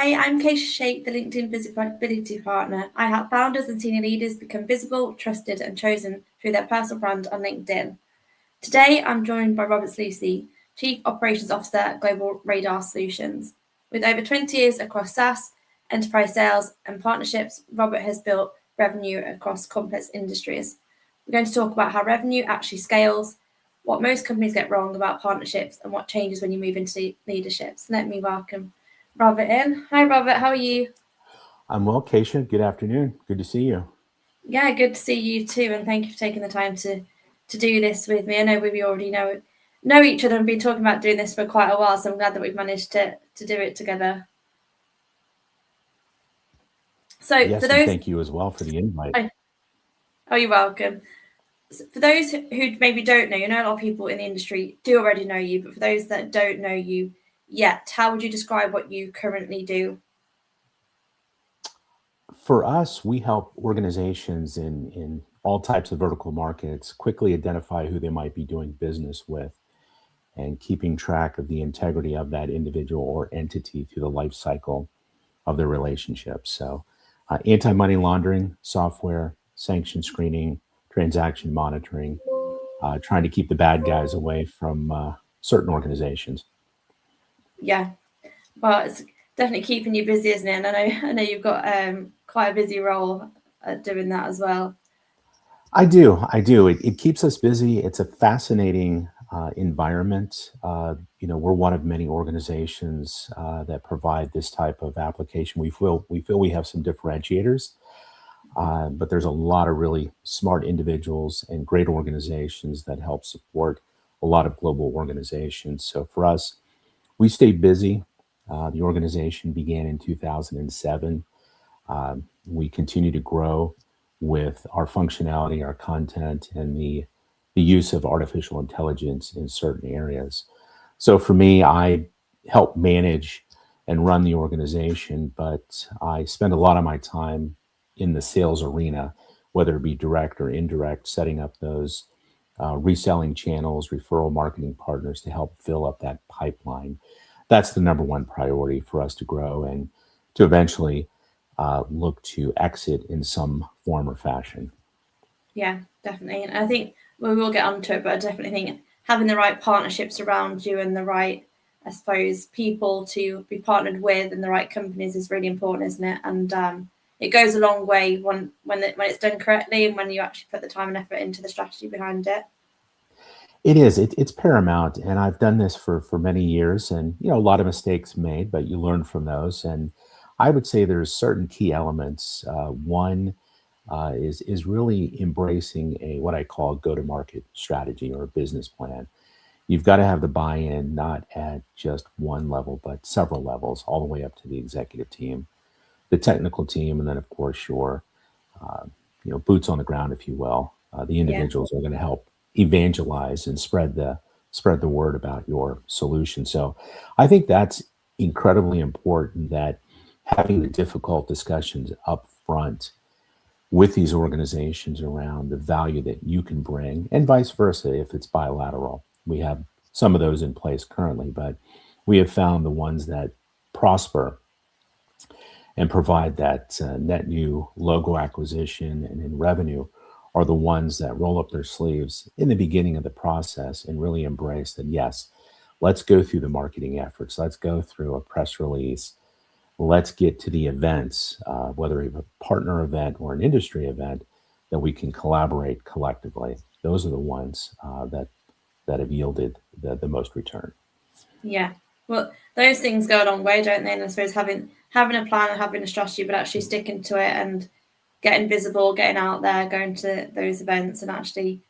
Hi, I'm Keisha Shape, the LinkedIn Visibility Partner. I help founders and senior leaders become visible, trusted, and chosen through their personal brand on LinkedIn. Today, I'm joined by Robert Clesi, Chief Operations Officer at Global Radar Solutions. With over 20 years across SaaS, enterprise sales, and partnerships, Robert has built revenue across complex industries. We're going to talk about how revenue actually scales, what most companies get wrong about partnerships, and what changes when you move into leadership. So let me welcome Robert in. Hi, Robert. How are you? I'm well, Keisha. Good afternoon. Good to see you. Yeah, good to see you too, and thank you for taking the time to do this with me. I know we already know each other and been talking about doing this for quite a while, so I'm glad that we've managed to do it together. So for Yes, and those, thank you as well for the invite. oh, you're welcome. So for those who maybe don't know, a lot of people in the industry do already know you, but for those that don't know you yet, how would you describe what you currently do? For us, we help organizations in all types of vertical markets quickly identify who they might be doing business with and keeping track of the integrity of that individual or entity through the life cycle of their relationship. So, anti-money laundering software, sanction screening, transaction monitoring, trying to keep the bad guys away from certain organizations. Yeah, well, it's definitely keeping you busy, isn't it? And I know you've got quite a busy role doing that as well. I do. I do. It keeps us busy. It's a fascinating environment. We're one of many organizations that provide this type of application. We feel we have some differentiators, but there's a lot of really smart individuals and great organizations that help support a lot of global organizations. So for us, we stay busy. The organization began in 2007. We continue to grow with our functionality, our content, and the use of artificial intelligence in certain areas. So for me, I help manage and run the organization, but I spend a lot of my time in the sales arena, whether it be direct or indirect, setting up those reselling channels, referral marketing partners to help fill up that pipeline. That's the number one priority for us to grow and to eventually look to exit in some form or fashion. Yeah, definitely. And I think we will get onto it, but I definitely think having the right partnerships around you and the right, I suppose, people to be partnered with and the right companies is really important, isn't it? And it goes a long way when it's done correctly and when you actually put the time and effort into the strategy behind it. It is. It's paramount, and I've done this for many years, and a lot of mistakes made, but you learn from those. And I would say there's certain key elements. One is really embracing a what I call a go-to-market strategy or a business plan. You've got to have the buy-in not at just one level, but several levels, all the way up to the executive team, the technical team, and then of course your uh, boots on the ground, if you will. The Yeah. individuals are going to help evangelize and spread the word about your solution. So I think that's incredibly important, that having the difficult discussions up front with these organizations around the value that you can bring, and vice versa if it's bilateral. We have some of those in place currently, but we have found the ones that prosper and provide that net new logo acquisition and in revenue are the ones that roll up their sleeves in the beginning of the process and really embrace that, yes, let's go through the marketing efforts, let's go through a press release, let's get to the events, whether it's a partner event or an industry event, that we can collaborate collectively. Those are the ones that have yielded the most return. Yeah. Well, those things go a long way, don't they? And I suppose having a plan and having a strategy, but actually sticking to it and getting visible, getting out there, going to those events, and actually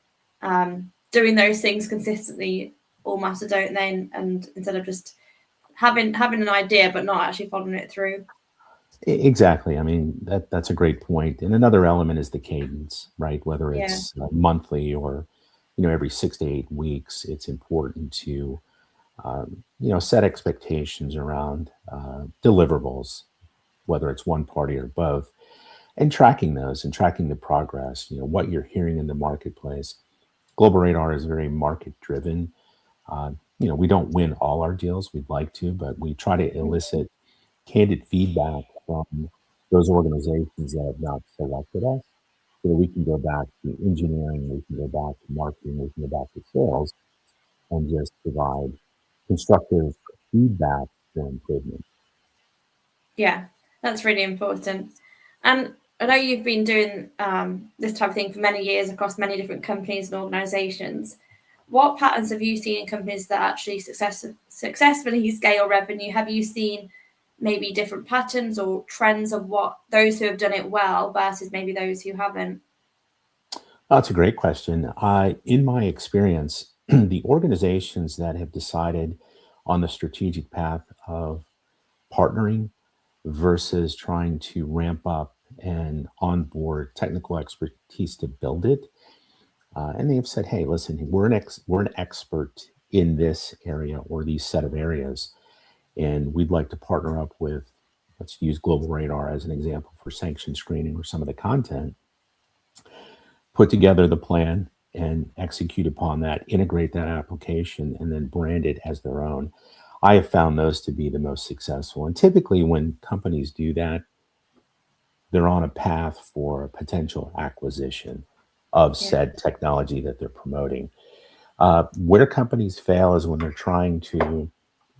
doing those things consistently all matter, don't they? And instead of just having an idea but not actually following it through. Exactly. I mean, that's a great point. And another element is the cadence, right? Whether Yeah. it's monthly or every 6 to 8 weeks, it's important to set expectations around deliverables, whether it's one party or both, and tracking those and tracking the progress. What you're hearing in the marketplace. Global Radar is very market driven. We don't win all our deals. We'd like to, but we try to elicit candid feedback from those organizations that have not selected us, so that we can go back to engineering, we can go back to marketing, we can go back to sales, and just provide constructive feedback for improvement. Yeah, that's really important. And I know you've been doing this type of thing for many years across many different companies and organizations. What patterns have you seen in companies that actually successfully scale revenue? Have you seen maybe different patterns or trends of what those who have done it well versus maybe those who haven't? That's a great question. In my experience, the organizations that have decided on the strategic path of partnering versus trying to ramp up and onboard technical expertise to build it, and they've said, "Hey, listen, we're an expert in this area or these set of areas, and we'd like to partner up with, let's use Global Radar as an example for sanction screening or some of the content, put together the plan and execute upon that, integrate that application, and then brand it as their own." I have found those to be the most successful. And typically, when companies do that, they're on a path for a potential acquisition of Yeah, said technology that they're promoting. Where companies fail is when they're trying to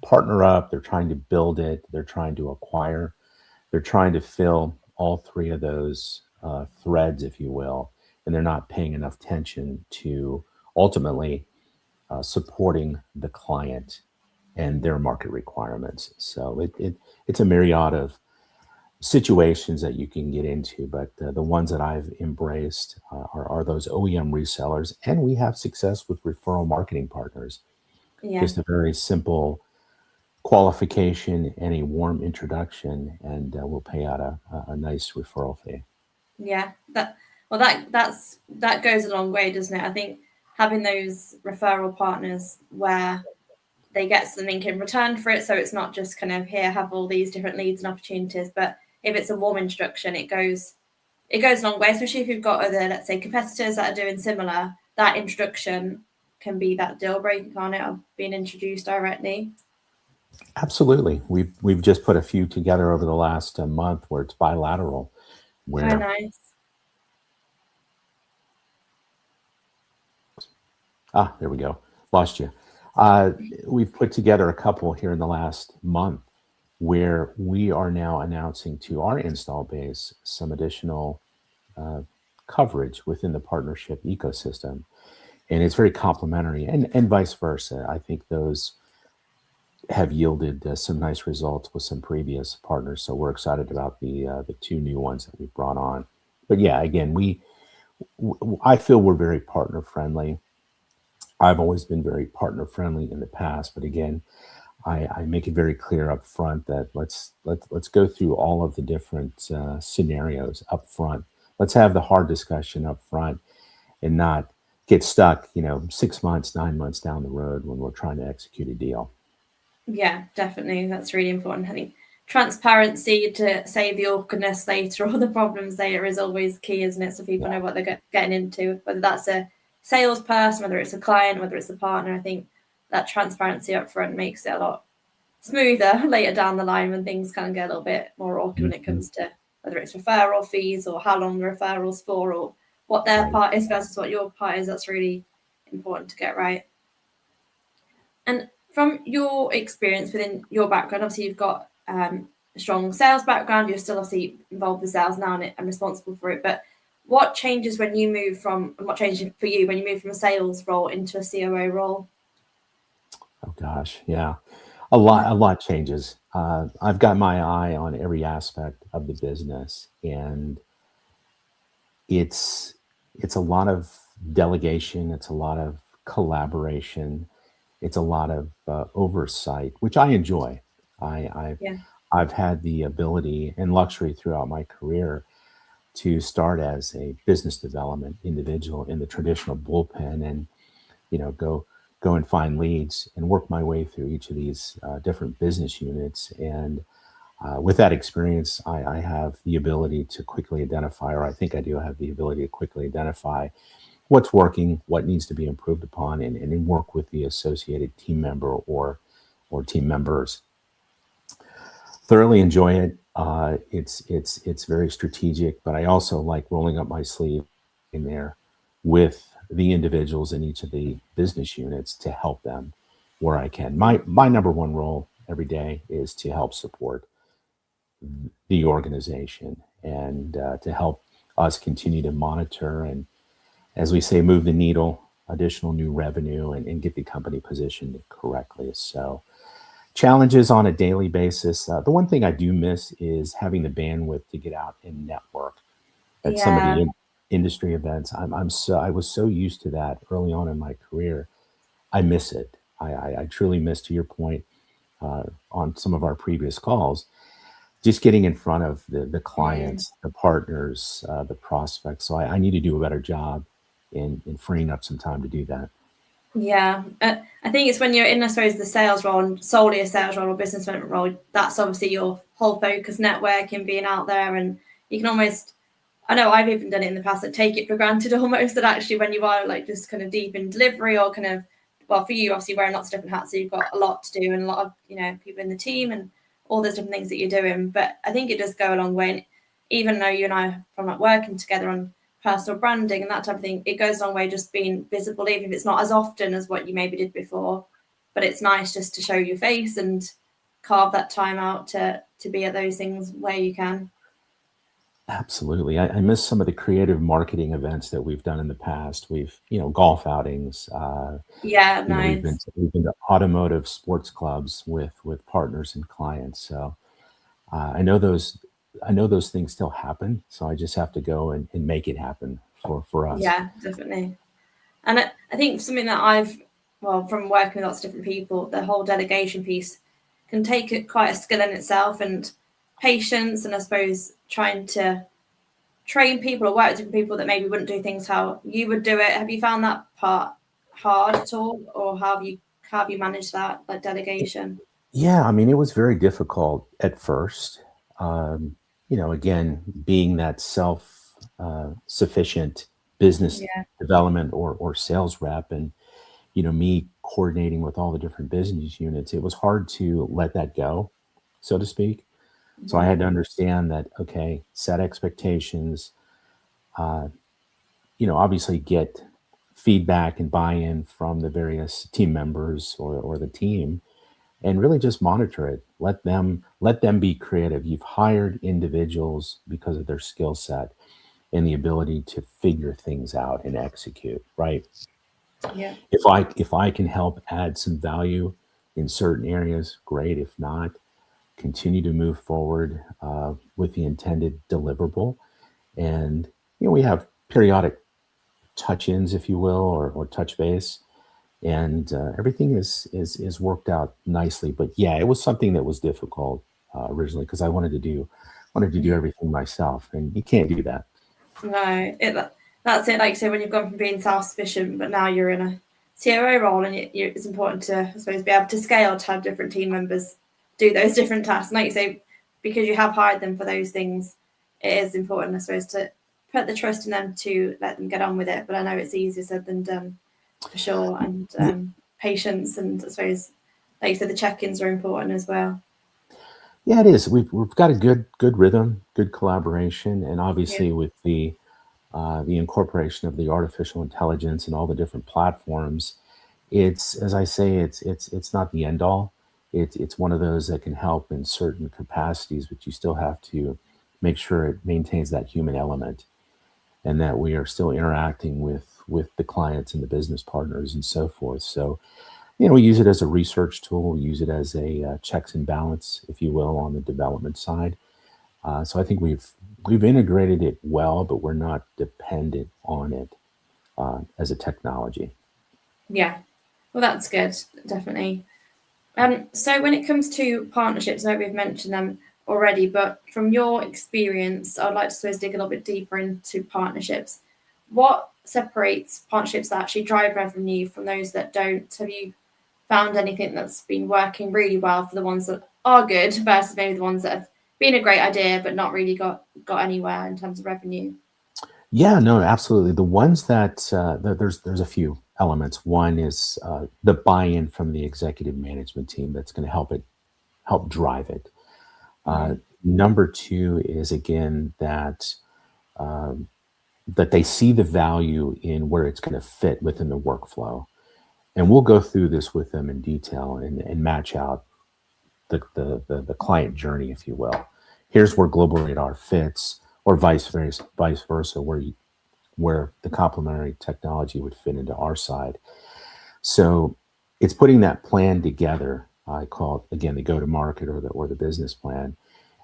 partner up, they're trying to build it, they're trying to acquire, they're trying to fill all three of those threads, if you will, and they're not paying enough attention to ultimately supporting the client and their market requirements. So it's a myriad of situations that you can get into, but the ones that I've embraced are those OEM resellers, and we have success with referral marketing partners. yeah, Just a very simple qualification and a warm introduction, and we'll pay out a nice referral fee. yeah. That goes a long way, doesn't it? I think having those referral partners where they get something in return for it. So it's not just kind of here, have all these different leads and opportunities. But if it's a warm introduction, it goes a long way, especially if you've got other, let's say, competitors that are doing similar. That introduction can be that deal breaker, can't it, of being introduced directly. Absolutely, we've just put a few together over the last month where it's bilateral, Oh, where nice. there we go, lost you. Uh, we've put together a couple here in the last month where we are now announcing to our install base some additional uh, coverage within the partnership ecosystem. And it's very complementary, and vice versa. I think those have yielded some nice results with some previous partners. So we're excited about the two new ones that we've brought on. But yeah, again, I feel we're very partner friendly. I've always been very partner friendly in the past, but again, I make it very clear up front that let's go through all of the different scenarios up front. Let's have the hard discussion up front and not get stuck, 6 months, 9 months down the road when we're trying to execute a deal. Yeah, definitely. That's really important. I think transparency to save the awkwardness later or the problems later is always key, isn't it? So people Yeah, know what they're getting into, whether that's a salesperson, whether it's a client, whether it's a partner. I think that transparency up front makes it a lot smoother later down the line when things kind of get a little bit more awkward when it mhm, comes to whether it's referral fees or how long the referral's for or what their right. part is versus what your part is. That's really important to get right. And from your experience within your background, obviously you've got a strong sales background. You're still obviously involved with sales now and responsible for it. But what changes when you move from, and what changes for you when you move from a sales role into a COO role? Oh gosh, yeah, a lot changes. I've got my eye on every aspect of the business, and it's it's a lot of delegation. It's a lot of collaboration. It's a lot of oversight, which I enjoy. I, I've Yeah, I've had the ability and luxury throughout my career to start as a business development individual in the traditional bullpen, and go and find leads and work my way through each of these different business units. And with that experience, I have the ability to quickly identify, or I think I do have the ability to quickly identify what's working, what needs to be improved upon, and then work with the associated team member or team members. Thoroughly enjoy it. It's very strategic, but I also like rolling up my sleeve in there with the individuals in each of the business units to help them where I can. My number one role every day is to help support the organization and to help us continue to monitor and, as we say, move the needle, additional new revenue, and get the company positioned correctly. So challenges on a daily basis. The one thing I do miss is having the bandwidth to get out and network at some of Yeah, the industry events. I was so used to that early on in my career. I miss it. I truly miss, to your point, on some of our previous calls, just getting in front of the mm, clients, the partners, the prospects. So I need to do a better job in freeing up some time to do that. yeah. I think it's when you're in, I suppose, the sales role and solely a sales role or business development role. That's obviously your whole focus, networking, being out there, and you can almost. I know I've even done it in the past, like take it for granted almost that actually when you are like just kind of deep in delivery or kind of, well, for you obviously wearing lots of different hats, so you've got a lot to do and a lot of, people in the team and all those different things that you're doing. But I think it does go a long way. And even though you and I are from like working together on personal branding and that type of thing, it goes a long way just being visible, even if it's not as often as what you maybe did before. But it's nice just to show your face and carve that time out to be at those things where you can. Absolutely. I miss some of the creative marketing events that we've done in the past. Golf outings. Yeah, We've been nice. we've been to automotive sports clubs with partners and clients. So I know those things still happen. So I just have to go and make it happen for us. Yeah, definitely. And I think something that well, from working with lots of different people, the whole delegation piece can take it quite a skill in itself and patience, and I suppose trying to train people or work with different people that maybe wouldn't do things how you would do it. Have you found that part hard at all, or how have you managed that, like delegation? Yeah, I mean, it was very difficult at first. Um, again, being that sufficient business Yeah. development or sales rep, and me coordinating with all the different business units, it was hard to let that go, so to speak. So I Hmm. had to understand that, okay, set expectations, uh, obviously get feedback and buy-in from the various team members or the team, and really just monitor it. Let them be creative. You've hired individuals because of their skill set and the ability to figure things out and execute, right? Yeah. If I can help add some value in certain areas, great. If not, continue to move forward with the intended deliverable. And we have periodic touch-ins, if you will, or touch base, and everything is worked out nicely. But yeah, it was something that was difficult originally because I wanted to do everything myself, and you can't do that. No, that's it. Like you say, when you've gone from being self-sufficient, but now you're in a COO role, and it's important to, I suppose, be able to scale to have different team members do those different tasks. And like you say, because you have hired them for those things, it is important, I suppose, to put the trust in them to let them get on with it. But I know it's easier said than done, for sure. And Yeah, patience, and I suppose, like you said, the check-ins are important as well. yeah, it is. We've got a good rhythm, good collaboration, and Yeah. obviously with the incorporation of the artificial intelligence and all the different platforms, it's, as I say, it's not the end all. It's one of those that can help in certain capacities, but you still have to make sure it maintains that human element and that we are still interacting with the clients and the business partners and so forth. So we use it as a research tool. We use it as a checks and balance, if you will, on the development side. So I think we've integrated it well, but we're not dependent on it as a technology. Yeah. Well, that's good, definitely. So when it comes to partnerships, I know we've mentioned them already, but from your experience, I'd like to suppose dig a little bit deeper into partnerships. What separates partnerships that actually drive revenue from those that don't? Have you found anything that's been working really well for the ones that are good versus maybe the ones that have been a great idea but not really got anywhere in terms of revenue? Yeah, no, absolutely. The ones that there's a few elements. One is the buy-in from the executive management team that's going to help drive it. Number two is again um, that they see the value in where it's going to fit within the workflow. And we'll go through this with them in detail and match out the client journey, if you will. Here's where Global Radar fits, or vice versa, where the complementary technology would fit into our side. So it's putting that plan together. I call it again the go-to-market or the business plan,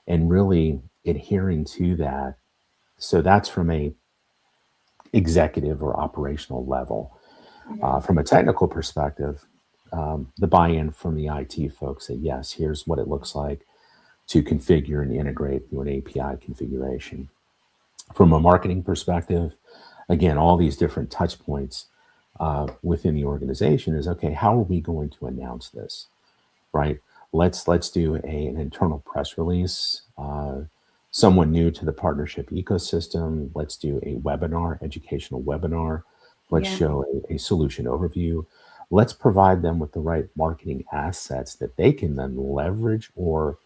and really adhering to that. So that's from a executive or operational level. From a technical perspective, the buy-in from the IT folks that yes, here's what it looks like to configure and integrate through an API configuration. From a marketing perspective, again, all these different touch points within the organization is okay. How are we going to announce this, right? Let's do an internal press release. Someone new to the partnership ecosystem. Let's do a webinar, educational webinar. Let's show a solution overview. Let's provide them with the right marketing assets that they can then leverage or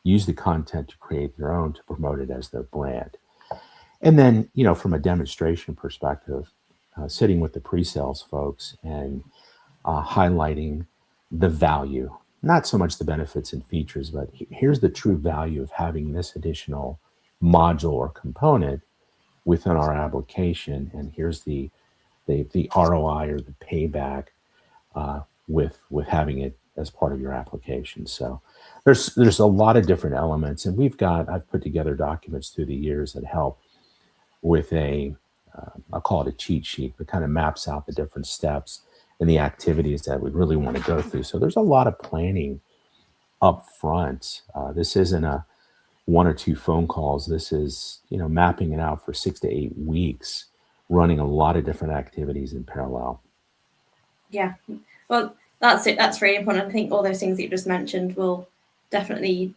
use the content to create their own to promote it as their brand. And then, from a demonstration perspective, sitting with the pre-sales folks and highlighting the value, not so much the benefits and features, but here's the true value of having this additional module or component within our application, and here's the ROI or the payback with having it as part of your application. So there's a lot of different elements, and I've put together documents through the years that help with I'll call it a cheat sheet, that kind of maps out the different steps and the activities that we really want to go through. So there's a lot of planning up front. This isn't a one or two phone calls. This is, mapping it out for 6 to 8 weeks, running a lot of different activities in parallel. Yeah, well, that's it. That's really important. I think all those things that you just mentioned will definitely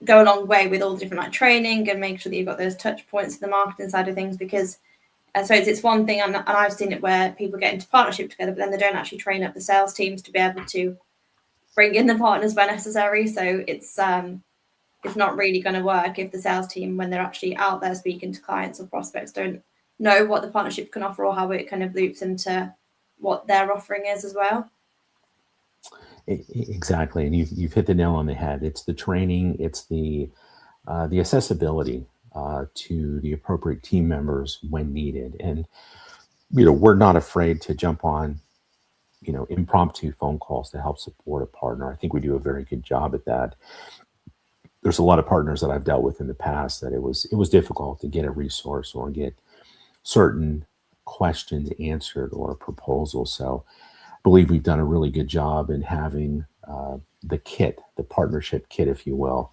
go a long way with all the different training and make sure that you've got those touch points in the marketing side of things, because I suppose it's one thing, and I've seen it where people get into partnership together, but then they don't actually train up the sales teams to be able to bring in the partners where necessary. So it's not really going to work if the sales team, when they're actually out there speaking to clients or prospects, don't know what the partnership can offer or how it kind of loops into what their offering is as well. Exactly, and you've hit the nail on the head. It's the training, it's the accessibility to the appropriate team members when needed, and we're not afraid to jump on impromptu phone calls to help support a partner. I think we do a very good job at that. There's a lot of partners that I've dealt with in the past that it was difficult to get a resource or get certain questions answered or a proposal. So I believe we've done a really good job in having the partnership kit, if you will,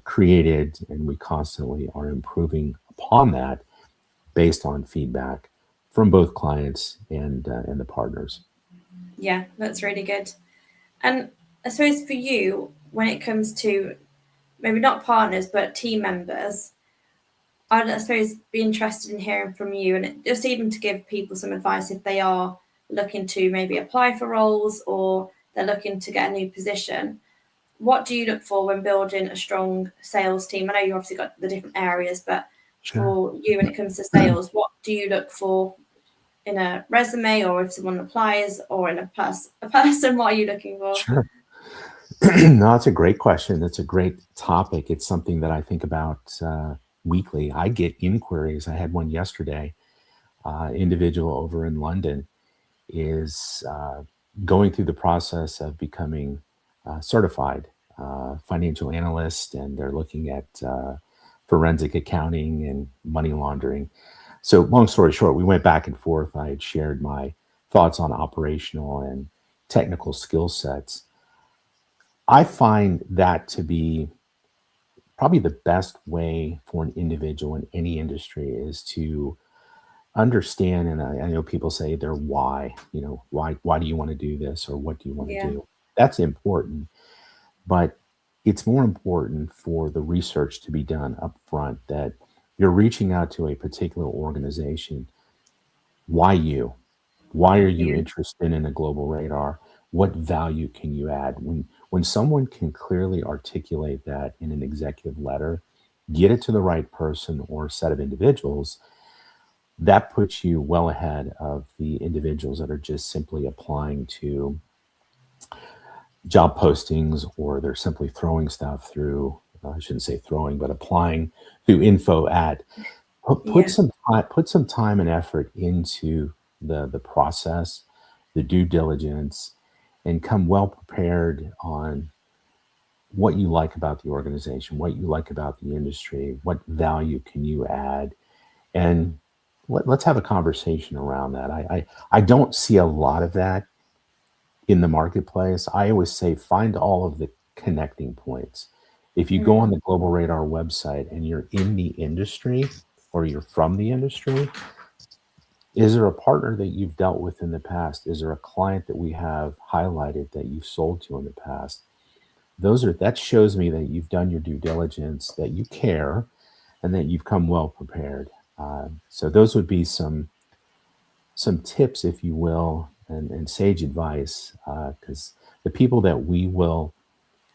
created, and we constantly are improving upon that based on feedback from both clients and the partners. Yeah, that's really good. And I suppose for you, when it comes to maybe not partners but team members, I suppose be interested in hearing from you, and just even to give people some advice if they are looking to maybe apply for roles or they're looking to get a new position. What do you look for when building a strong sales team? I know you obviously got the different areas, but for you, when it comes to sales, what do you look for in a resume, or if someone applies, or in a person? What are you looking for? Sure. No, that's a great question. That's a great topic. It's something that I think about weekly. I get inquiries. I had one yesterday. Individual over in London is going through the process of becoming certified financial analyst, and they're looking at forensic accounting and money laundering. So long story short, we went back and forth. I had shared my thoughts on operational and technical skill sets. I find that to be probably the best way for an individual in any industry is to understand, and I know people say their why, why do you want to do this, or what do you want to do? That's important, but it's more important for the research to be done up front, that you're reaching out to a particular organization. Why you? Why are you interested in a Global Radar? What value can you add? When someone can clearly articulate that in an executive letter, get it to the right person or set of individuals, that puts you well ahead of the individuals that are just simply applying to job postings, or they're simply throwing stuff through, I shouldn't say throwing, but applying through info at. Put Yeah, some time and effort into the process, the due diligence, and come well prepared on what you like about the organization, what you like about the industry, what value can you add, and let's have a conversation around that. I don't see a lot of that in the marketplace. I always say find all of the connecting points. If you go on the Global Radar website and you're in the industry or you're from the industry, is there a partner that you've dealt with in the past? Is there a client that we have highlighted that you've sold to in the past? That shows me that you've done your due diligence, that you care, and that you've come well prepared. So those would be some tips, if you will, and sage advice, because the people that we will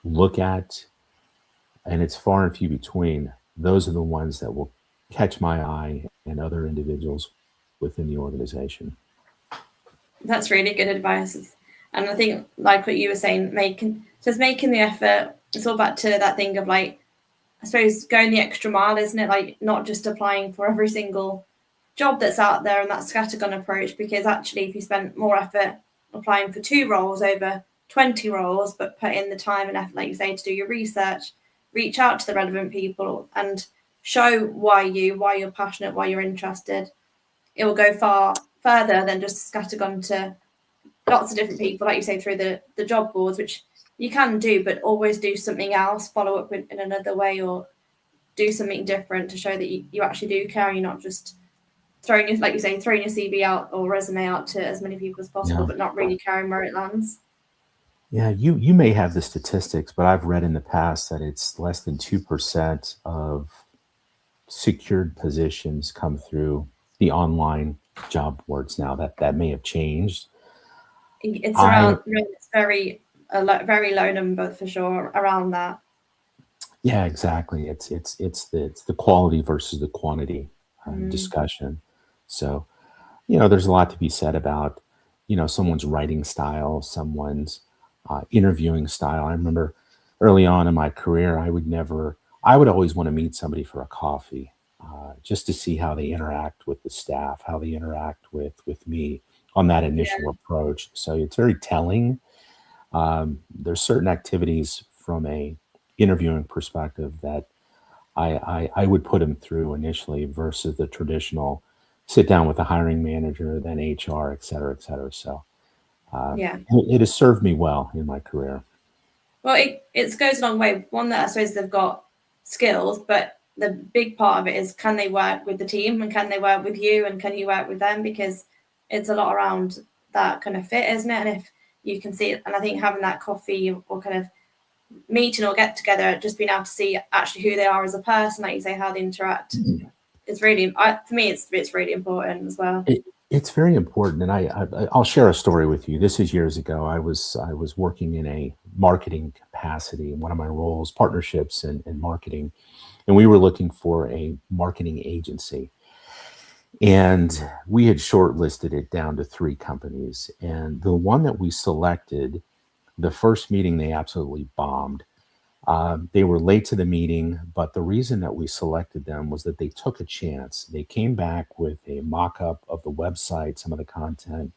look at, and it's far and few between, those are the ones that will catch my eye and other individuals within the organization. that's really good advice. And I think, like what you were saying, making the effort. It's all back to that thing of like, I suppose, going the extra mile, isn't it? Like not just applying for every single job that's out there and that scattergun approach, because actually if you spent more effort applying for 2 roles over 20 roles, but put in the time and effort, like you say, to do your research, reach out to the relevant people and show why you're passionate, why you're interested, it will go far further than just scattergun to lots of different people, like you say, through the job boards, which you can do, but always do something else, follow up in another way, or do something different to show that you actually do care. You're not just throwing your, like you say, throwing your CV out or resume out to as many people as possible, Yeah. but not really caring where it lands. Yeah, you may have the statistics, but I've read in the past that it's less than 2% of secured positions come through the online job boards now. That may have changed. It's I around, it's very low number for sure around that. Yeah, exactly. It's the quality versus the quantity discussion. So, there's a lot to be said about, someone's writing style, someone's interviewing style. I remember early on in my career, I would always want to meet somebody for a coffee, just to see how they interact with the staff, how they interact with me on that initial Yeah, approach. So it's very telling. There's certain activities from a interviewing perspective that I would put them through initially versus the traditional sit down with the hiring manager, then HR, et cetera, et cetera. So yeah. it has served me well in my career. Well, it goes a long way. One, that I suppose they've got skills, but the big part of it is, can they work with the team and can they work with you and can you work with them? Because it's a lot around that kind of fit, isn't it? And if you can see it, and I think having that coffee or kind of meeting or get together, just being able to see actually who they are as a person, like you say, how they interact, it's really, for me, it's really important as well. It's very important, and I'll share a story with you. This is years ago. I was working in a marketing capacity in one of my roles, partnerships and marketing, and we were looking for a marketing agency. And we had shortlisted it down to 3 companies. And the one that we selected, the first meeting, they absolutely bombed. They were late to the meeting, but the reason that we selected them was that they took a chance. They came back with a mock up of the website, some of the content.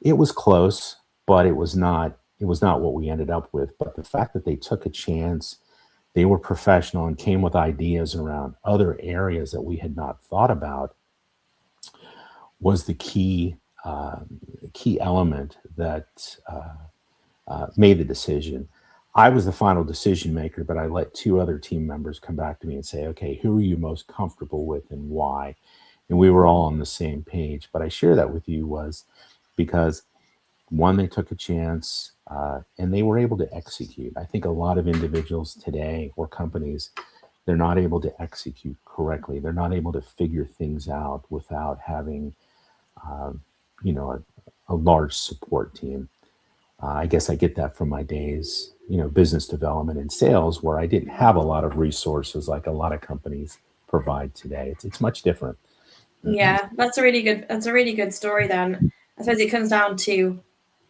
It was close, but it was not what we ended up with. But the fact that they took a chance, they were professional and came with ideas around other areas that we had not thought about was the key element that made the decision. I was the final decision maker, but I let 2 other team members come back to me and say, "Okay, who are you most comfortable with and why?" And we were all on the same page. But I share that with you was because one, they took a chance, and they were able to execute. I think a lot of individuals today or companies, they're not able to execute correctly. They're not able to figure things out without having, uh, a large support team. I guess I get that from my days, business development and sales, where I didn't have a lot of resources like a lot of companies provide today. It's much different. Yeah, that's a really good story then. I suppose it comes down to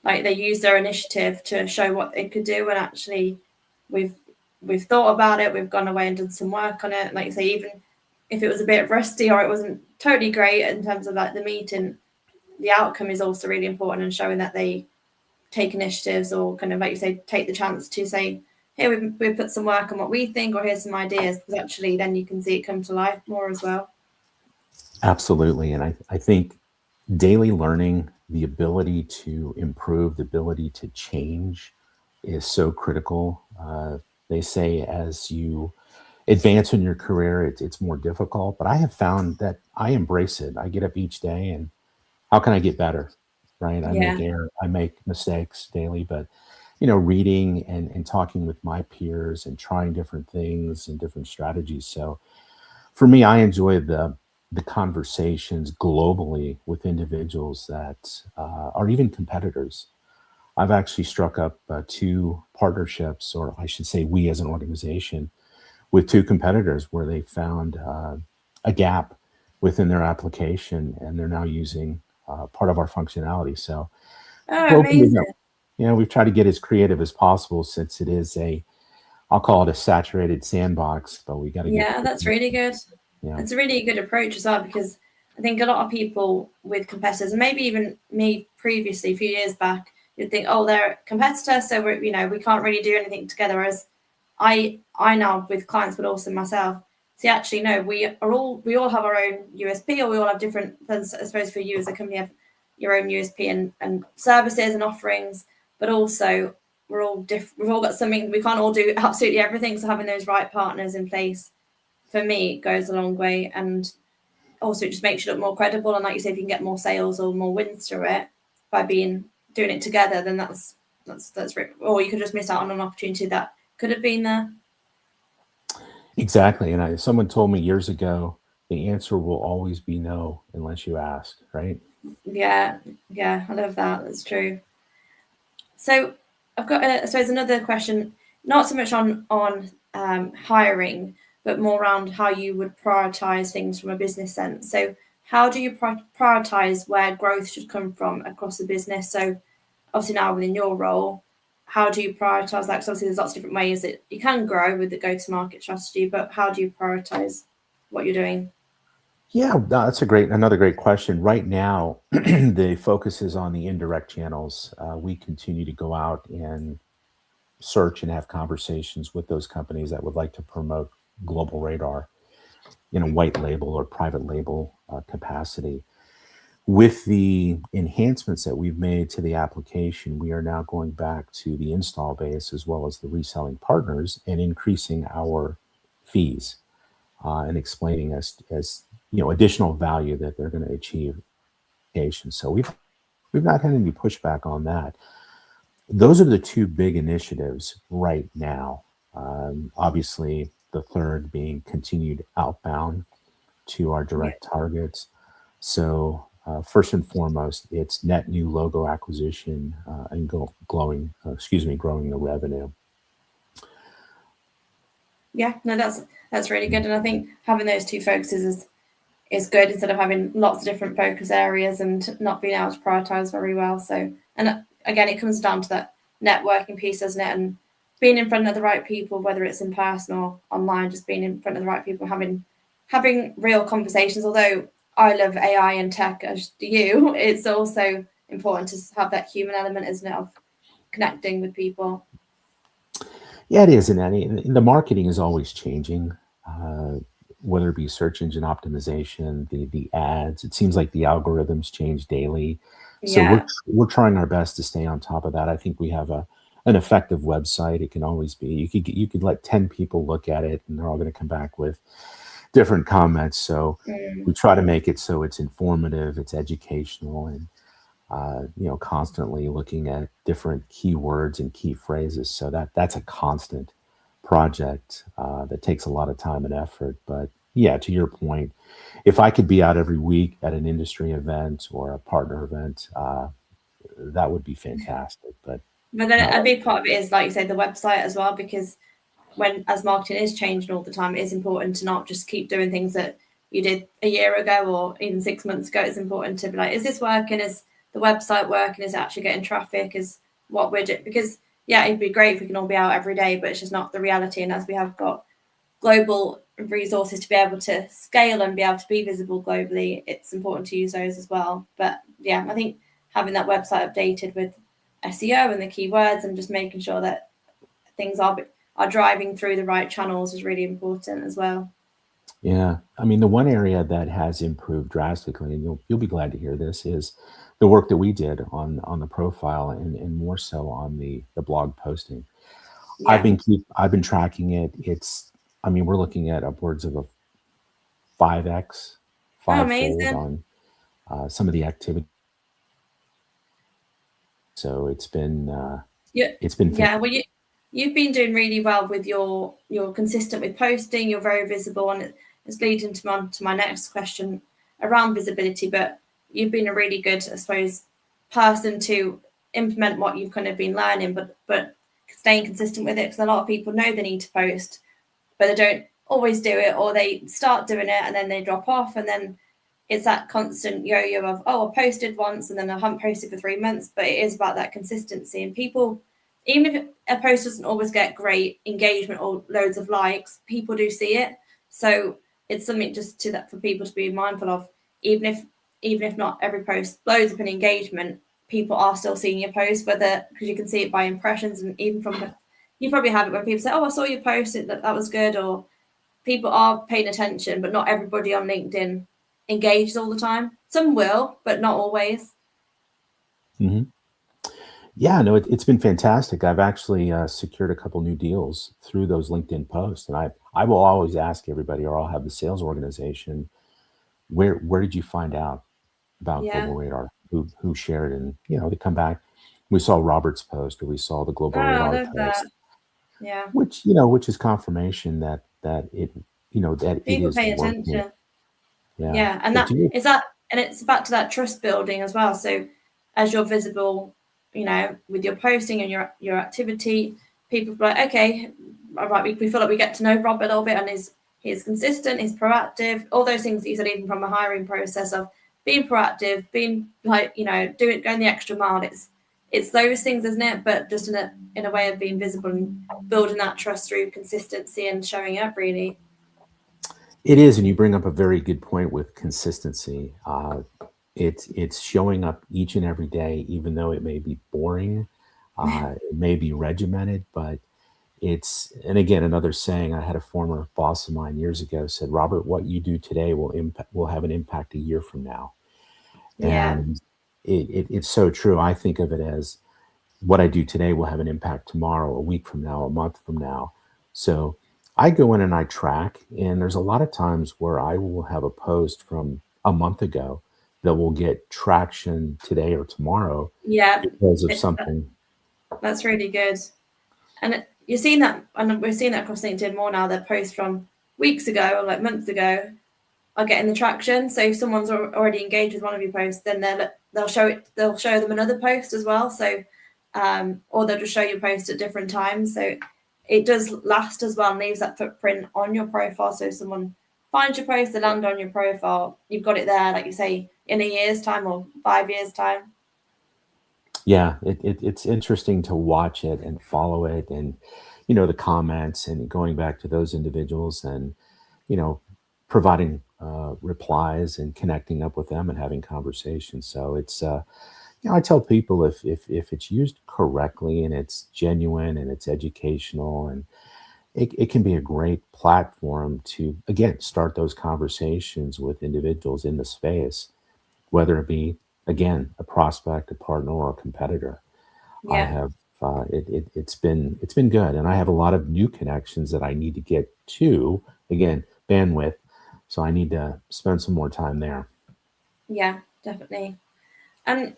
like they use their initiative to show what they could do, and actually we've we've thought about it, we've gone away and done some work on it. Like you say, even if it was a bit rusty or it wasn't totally great in terms of like the meeting, the outcome is also really important and showing that they take initiatives or kind of like you say, take the chance to say, hey, we've put some work on what we think, or here's some ideas, because actually then you can see it come to life more as well. Absolutely. And I think daily learning, the ability to improve, the ability to change is so critical. They say as you advance in your career, it's more difficult, but I have found that I embrace it. I get up each day and how can I get better? Right. Yeah. I make mistakes daily, but reading and talking with my peers and trying different things and different strategies. So for me, I enjoy the conversations globally with individuals that are even competitors. I've actually struck up two partnerships, or I should say, we as an organization, with two competitors where they found a gap within their application, and they're now using part of our functionality. So Oh, hoping we amazing. know, we've tried to get as creative as possible since it is I'll call it a saturated sandbox, but we got to get Yeah, that's creative. really good. Yeah. It's a really good approach as well, because I think a lot of people with competitors, and maybe even me previously, a few years back, you'd think, oh, they're a competitor, so we can't really do anything together. Whereas I now with clients, but also myself, see actually no, we all have our own USP, or we all have different. I suppose for you as a company, have your own USP and services and offerings, but also we're all different. We've all got something. We can't all do absolutely everything. So having those right partners in place for me goes a long way, and also it just makes you look more credible. And like you say, if you can get more sales or more wins through it by doing it together, then that's or you could just miss out on an opportunity that could have been there. Exactly. And someone told me years ago, the answer will always be no unless you ask, right? Yeah, yeah, I love that. That's true. So I've got, I suppose, another question, not so much on hiring, but more around how you would prioritize things from a business sense. So how do you prioritize where growth should come from across the business? So obviously now within your role, how do you prioritize that? Because obviously there's lots of different ways that you can grow with the go-to-market strategy, but how do you prioritize what you're doing? Yeah, no, that's another great question. Right now, the focus is on the indirect channels. We continue to go out and search and have conversations with those companies that would like to promote Global Radar in a white label or private label capacity. With the enhancements that we've made to the application, we are now going back to the install base as well as the reselling partners and increasing our fees and explaining as additional value that they're going to achieve. So we've not had any pushback on that. Those are the two big initiatives right now. Obviously, the third being continued outbound to our Yeah. direct targets. So first and foremost, it's net new logo acquisition and growing the revenue. Yeah, no, that's really good. And I think having those two focuses is good instead of having lots of different focus areas and not being able to prioritize very well. So, and again, it comes down to that networking piece, doesn't it? And being in front of the right people, whether it's in person or online, just being in front of the right people, having real conversations. Although I love AI and tech as do you, it's also important to have that human element, isn't it, of connecting with people. Yeah, it is, and the marketing is always changing. Uh, Whether it be search engine optimization, the ads, it seems like the algorithms change daily. So Yeah. we're trying our best to stay on top of that. I think we have an effective website. It can always be you could let 10 people look at it, and they're all going to come back with different comments. So we Mm. try to make it so it's informative, it's educational, and constantly looking at different keywords and key phrases. So that's a constant project that takes a lot of time and effort. But yeah, to your point, if I could be out every week at an industry event or a partner event, that would be fantastic. But But then a big part of it is, like you say, the website as well, because as marketing is changing all the time, it is important to not just keep doing things that you did a year ago or even 6 months ago. It's important to be like, is this working? Is the website working? Is it actually getting traffic? Is what we're doing? Because yeah, it'd be great if we can all be out every day, but it's just not the reality. And as we have got global resources to be able to scale and be able to be visible globally, it's important to use those as well. But yeah, I think having that website updated with SEO and the keywords and just making sure that things are driving through the right channels is really important as well. Yeah, I mean, the one area that has improved drastically, and you'll be glad to hear this, is the work that we did on the profile and more so on the blog posting. Yeah. I've been tracking it. I mean, we're looking at upwards of a 5x, Oh, fivefold amazing. on some of the activity. So Yeah. it's been Yeah. Well, you've been doing really well with you're consistent with posting. You're very visible, and it's leading to my next question around visibility. But you've been a really good, I suppose, person to implement what you've kind of been learning, but staying consistent with it, because a lot of people know they need to post, but they don't always do it, or they start doing it and then they drop off, and then it's that constant yo-yo of, oh, I posted once and then I haven't posted for 3 months. But it is about that consistency, and people, even if a post doesn't always get great engagement or loads of likes, people do see it. So it's something just to that for people to be mindful of. Even if not every post blows up in engagement, people are still seeing your post, whether because you can see it by impressions, and even from you probably have it when people say, oh, I saw your post, that was good, or people are paying attention, but not everybody on LinkedIn engages all the time. Some will, but not always. Mhm. Yeah, no, it's been fantastic. I've actually secured a couple new deals through those LinkedIn posts, and I will always ask everybody, or I'll have the sales organization, where did you find out about Yeah. Global Radar? Who shared? And they come back. We saw Robert's post, or we saw the Oh, Global I Radar love that. post, Yeah. which is confirmation that it People is pay working. attention. Yeah. Yeah. And But do you? it's back to that trust building as well. So as you're visible, with your posting and your activity, people are like, okay, all right, we feel like we get to know Rob a little bit, and he's consistent, he's proactive, all those things that you said, even from a hiring process of being proactive, being like, going the extra mile. It's those things, isn't it? But just in a way of being visible and building that trust through consistency and showing up, really. It is, and you bring up a very good point with consistency. It's showing up each and every day, even though it may be boring, it may be regimented, but and again, another saying. I had a former boss of mine years ago said, "Robert, what you do today will have an impact a year from now," Yeah. and it's so true. I think of it as what I do today will have an impact tomorrow, a week from now, a month from now. So I go in and I track, and there's a lot of times where I will have a post from a month ago that will get traction today or tomorrow Yeah. because of It, something. that's really good. And you're seeing that, and we're seeing that across LinkedIn more now. That posts from weeks ago or like months ago are getting the traction. So if someone's already engaged with one of your posts, then they'll show it. They'll show them another post as well. So, or they'll just show your post at different times. So it does last as well, and leaves that footprint on your profile. So if someone finds your post, they land on your profile, you've got it there, like you say, in a year's time or 5 years' time. Yeah, it's interesting to watch it and follow it, and the comments, and going back to those individuals, and you know providing replies and connecting up with them and having conversations. So I tell people, if it's used correctly and it's genuine and it's educational, and it can be a great platform to, again, start those conversations with individuals in the space, whether it be, again, a prospect, a partner, or a competitor. I Yeah. have it's been good, and I have a lot of new connections that I need to get to. Again, bandwidth, so I need to spend some more time there. Yeah, definitely. And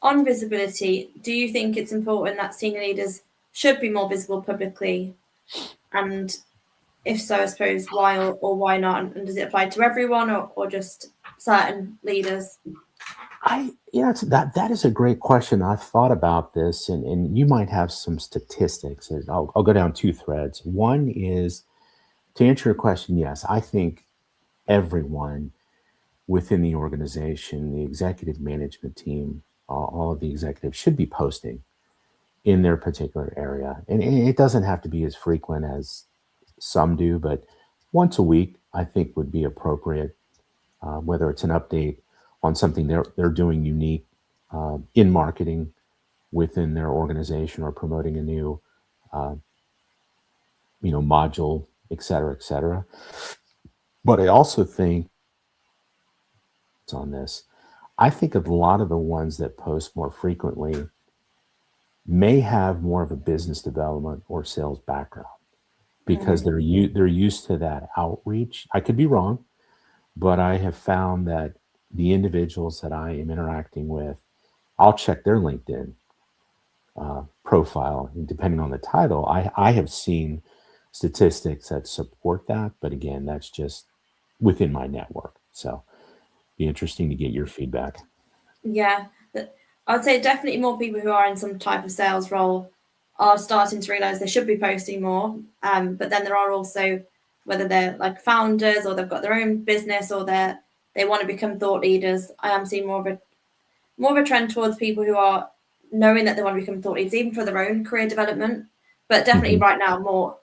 on visibility, do you think it's important that senior leaders should be more visible publicly? And if so, I suppose why or why not? And does it apply to everyone, or just certain leaders? That is a great question. I've thought about this, and you might have some statistics. I'll go down two threads. One is to answer your question. Yes, I think everyone within the organization, the executive management team, all of the executives should be posting in their particular area, and it doesn't have to be as frequent as some do, but once a week I think would be appropriate. Whether it's an update on something they're doing unique in marketing within their organization, or promoting a new uh, module, et cetera, et cetera. But I also think on this, I think a lot of the ones that post more frequently may have more of a business development or sales background, because they're used to that outreach. I could be wrong, but I have found that the individuals that I am interacting with, I'll check their LinkedIn profile, and depending on the title, I have seen statistics that support that. But again, that's just within my network. So be interesting to get your feedback. Yeah, I'd say definitely more people who are in some type of sales role are starting to realize they should be posting more. But then there are also, whether they're like founders or they've got their own business or they want to become thought leaders. I am seeing more of a trend towards people who are knowing that they want to become thought leaders, even for their own career development. But definitely Mhm. right now, more,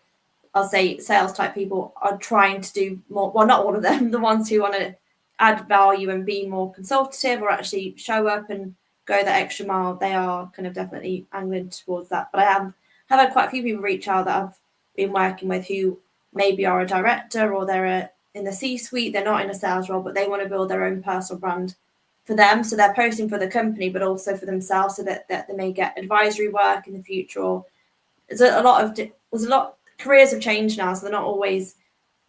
I'll say, sales type people are trying to do more. Well, not all of them. The ones who want to add value and be more consultative or actually show up and go the extra mile, they are kind of definitely angling towards that. But I have had quite a few people reach out that I've been working with who maybe are a director or they're in the C-suite. They're not in a sales role, but they want to build their own personal brand for them. So they're posting for the company, but also for themselves, so that they may get advisory work in the future. Or there's a lot. Careers have changed now, so they're not always,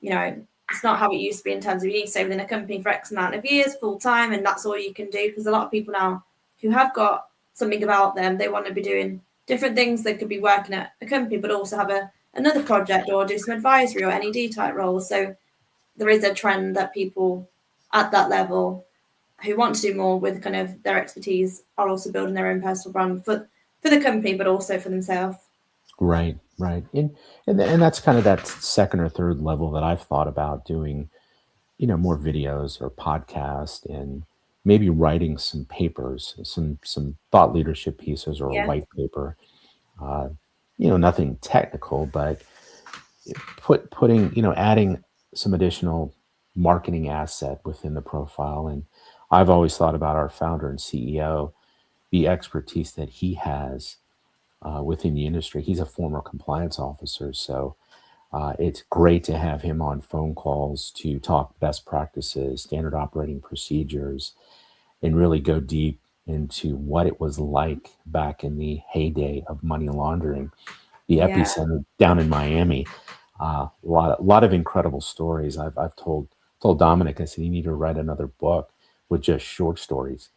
it's not how it used to be in terms of you need to stay within a company for X amount of years full time, and that's all you can do. Because a lot of people now who have got something about them, they want to be doing different things. They could be working at a company, but also have another project or do some advisory or NED type roles. So there is a trend that people at that level who want to do more with kind of their expertise are also building their own personal brand for the company, but also for themselves. Right, right. And that's kind of that second or third level that I've thought about doing, more videos or podcast, and maybe writing some papers, some thought leadership pieces, or a Yeah, white paper. Uh, Nothing technical, but putting, adding some additional marketing asset within the profile. And I've always thought about our founder and CEO, the expertise that he has within the industry. He's a former compliance officer, so it's great to have him on phone calls to talk best practices, standard operating procedures, and really go deep into what it was like back in the heyday of money laundering, the yeah, epicenter down in Miami. A lot of incredible stories. I've told Dominic. I said, you need to write another book with just short stories.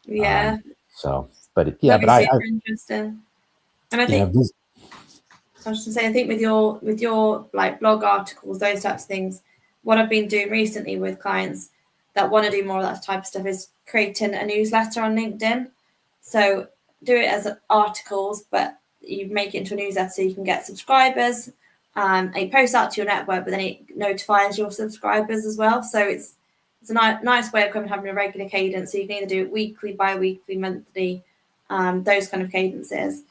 Um, yeah. so, yeah, That'd but be super interesting. And I yeah, think I was to say, I think with your like blog articles, those types of things, what I've been doing recently with clients that want to do more of that type of stuff is creating a newsletter on LinkedIn. So do it as articles, but you make it into a newsletter so you can get subscribers. And you post out to your network, but then it notifies your subscribers as well. So it's a nice way of kind of having a regular cadence. So you can either do it weekly, bi-weekly, monthly, those kind of cadences.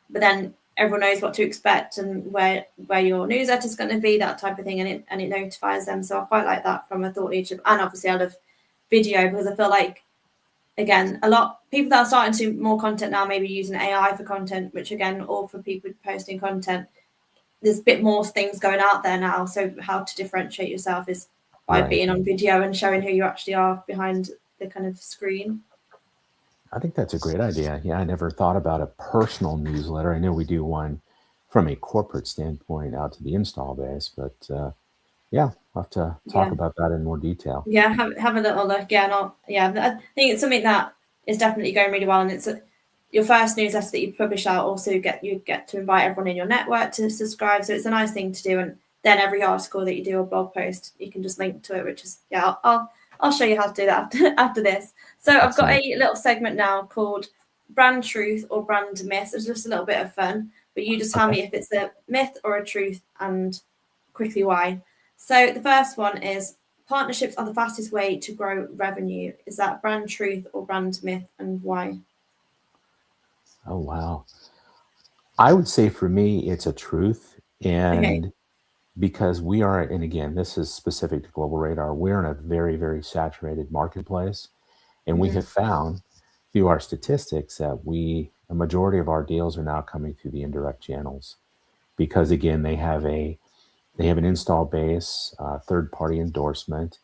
But then everyone knows what to expect and where your newsletter is going to be, that type of thing, and it notifies them. So I quite like that from a thought leadership, and obviously I love video because I feel like, again, a lot people that are starting to do more content now, maybe using AI for content, which again, all for people posting content. There's a bit more things going out there now. So how to differentiate yourself is by right. being on video and showing who you actually are behind the kind of screen. I think that's a great idea. Yeah, I never thought about a personal newsletter. I know we do one from a corporate standpoint out to the install base, but yeah, we'll have to talk Yeah. about that in more detail. Yeah, have a little look. Yeah, I think it's something that is definitely going really well, and it's your first newsletter that you publish out. Also, you get to invite everyone in your network to subscribe, so it's a nice thing to do. And then every article that you do or blog post, you can just link to it, which is I'll show you how to do that after this. So I've got a little segment now called brand truth or brand myth. It's just a little bit of fun, but you just tell me if it's a myth or a truth and quickly why. So the first one is partnerships are the fastest way to grow revenue. Is that brand truth or brand myth, and why? Oh, wow. I would say for me, it's a truth. Okay. And because we are, and again, this is specific to Global Radar, we're in a very, very saturated marketplace. And we have found through our statistics that a majority of our deals are now coming through the indirect channels because again, they have an install base, third party endorsement,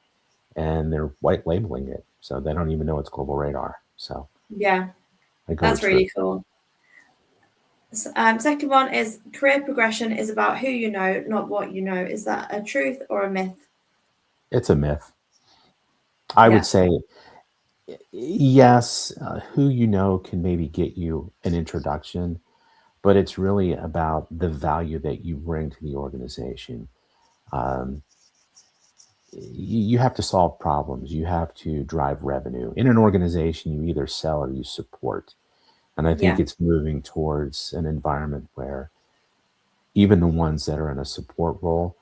and they're white labeling it. So they don't even know it's Global Radar. So Yeah, I go with that's true. really cool. Second one is career progression is about who you know, not what you know. Is that a truth or a myth? It's a myth. I Yeah, would say yes, who you know can maybe get you an introduction, but it's really about the value that you bring to the organization. Um, you have to solve problems. You have to drive revenue. In an organization, you either sell or you support. And I think yeah, it's moving towards an environment where even the ones that are in a support role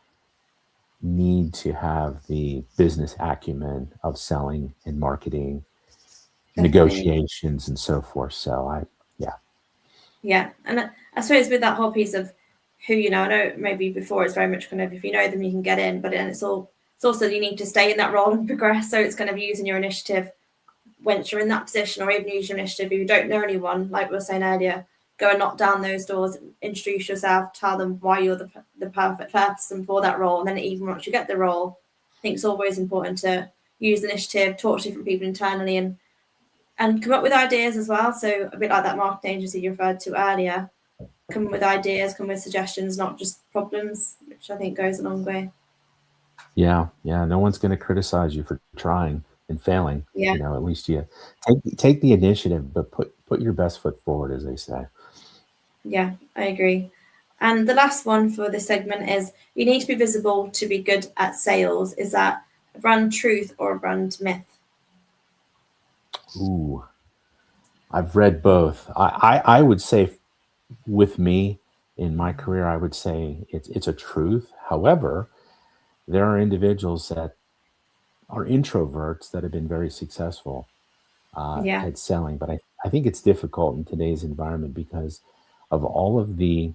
need to have the business acumen of selling and marketing, definitely. negotiations, and so forth. So yeah. Yeah, and I suppose with that whole piece of who you know, I know maybe before it's very much kind of if you know them you can get in, but then it's also you need to stay in that role and progress. So it's kind of using your initiative once you're in that position, or even use your initiative if you don't know anyone, like we were saying earlier. Go and knock down those doors, introduce yourself, tell them why you're the perfect person for that role, and then even once you get the role, I think it's always important to use initiative, talk to different people internally, and come up with ideas as well. So a bit like that marketing agency you referred to earlier, come with ideas, come with suggestions, not just problems, which I think goes a long way. Yeah, yeah. No one's going to criticize you for trying and failing. Yeah, At least you take the initiative, but put your best foot forward, as they say. yeah, I agree. And the last one for this segment is you need to be visible to be good at sales. Is that a brand truth or a brand myth? Ooh, I've read both. I would say with me in my career, I would say it's a truth. However, there are individuals that are introverts that have been very successful Yeah, at selling, but I think it's difficult in today's environment because of all of the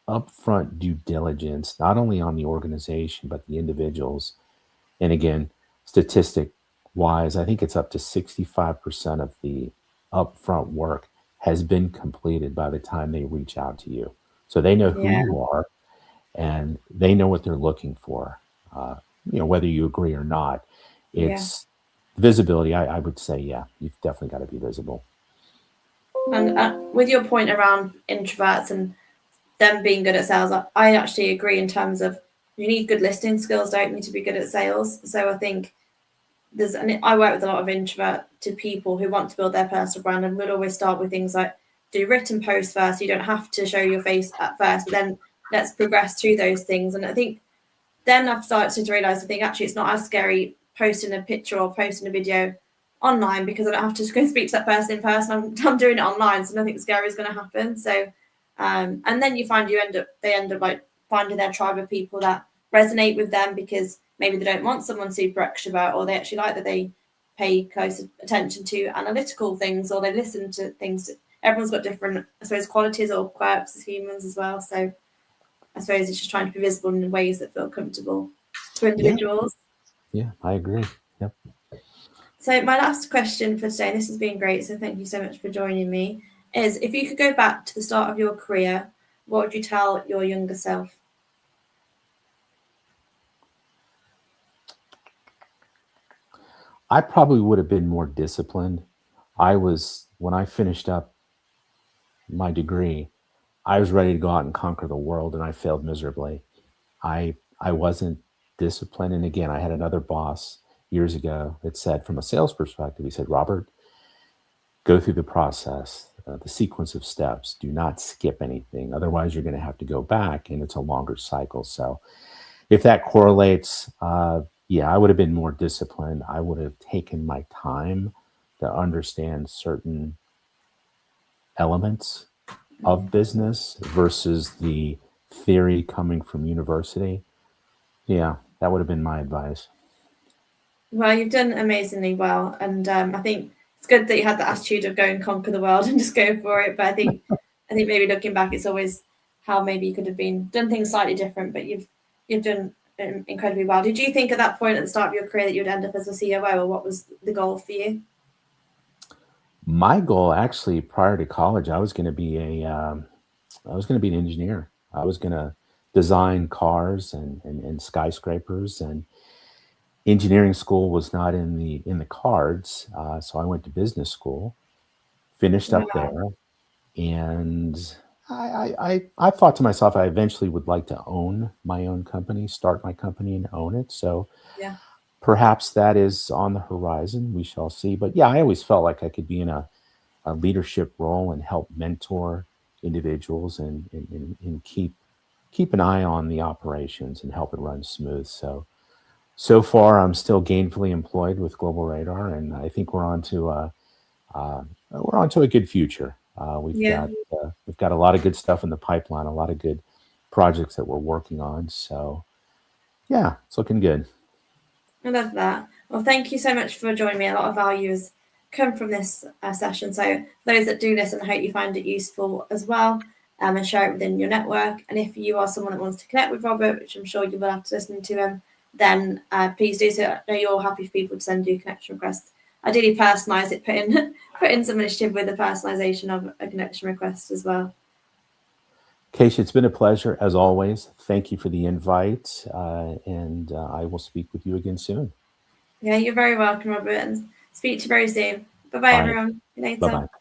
upfront due diligence, not only on the organization, but the individuals. And again, statistic wise, I think it's up to 65% of the upfront work has been completed by the time they reach out to you. So they know who yeah, you are and they know what they're looking for. Uh, whether you agree or not, yeah. it's visibility. I would say, yeah, you've definitely got to be visible. And with your point around introverts and them being good at sales, I actually agree in terms of you need good listening skills, don't you, to be good at sales. So I think and I work with a lot of introverted people who want to build their personal brand, and we'd always start with things like do written posts first. You don't have to show your face at first, but then let's progress through those things. And I think then I've started to realize I think actually it's not as scary posting a picture or posting a video online because I don't have to go speak to that person in person. I'm doing it online, so nothing scary is going to happen. So, and then they end up like finding their tribe of people that resonate with them because maybe they don't want someone super extrovert, or they actually like that they pay close attention to analytical things, or they listen to things. Everyone's got different, I suppose, qualities or quirks as humans as well. So I suppose it's just trying to be visible in ways that feel comfortable to Yeah, individuals. yeah, I agree. Yep. So my last question for today, and this has been great, so thank you so much for joining me, is if you could go back to the start of your career, what would you tell your younger self? I probably would have been more disciplined. When I finished up my degree, I was ready to go out and conquer the world and I failed miserably. I wasn't disciplined. And again, I had another boss years ago that said, from a sales perspective, he said, Robert, go through the process, the sequence of steps. Do not skip anything. Otherwise, you're going to have to go back and it's a longer cycle. So if that correlates, yeah, I would have been more disciplined. I would have taken my time to understand certain elements of business versus the theory coming from university. Yeah, that would have been my advice. Well, you've done amazingly well, and I think it's good that you had the attitude of go and conquer the world and just go for it. But I think maybe looking back, it's always how maybe you could have done things slightly different, but you've done incredibly well. Did you think at that point at the start of your career that you'd end up as a COO, or what was the goal for you? My goal, actually, prior to college, I was going to be an engineer. I was going to design cars and skyscrapers, and engineering school was not in the cards. So I went to business school, finished up Wow. there, and I thought to myself I eventually would like to own my own company, start my company and own it. So Yeah. perhaps that is on the horizon. We shall see. But yeah, I always felt like I could be in a leadership role and help mentor individuals and keep an eye on the operations and help it run smooth. So far, I'm still gainfully employed with Global Radar, and I think we're on to a good future. Yeah. We've got a lot of good stuff in the pipeline, a lot of good projects that we're working on. So yeah, it's looking good. I love that. Well, thank you so much for joining me. A lot of value has come from this session. So, for those that do listen, I hope you find it useful as well, and share it within your network. And if you are someone that wants to connect with Robert, which I'm sure you will after listening to him, then please do so. I know you're happy for people to send you connection requests. Ideally, personalize it. Put in some initiative with the personalization of a connection request as well. Keisha, it's been a pleasure as always. Thank you for the invite, and I will speak with you again soon. Yeah, you're very welcome, Robert, and speak to you very soon. Bye bye, All right, everyone. See you bye later. bye.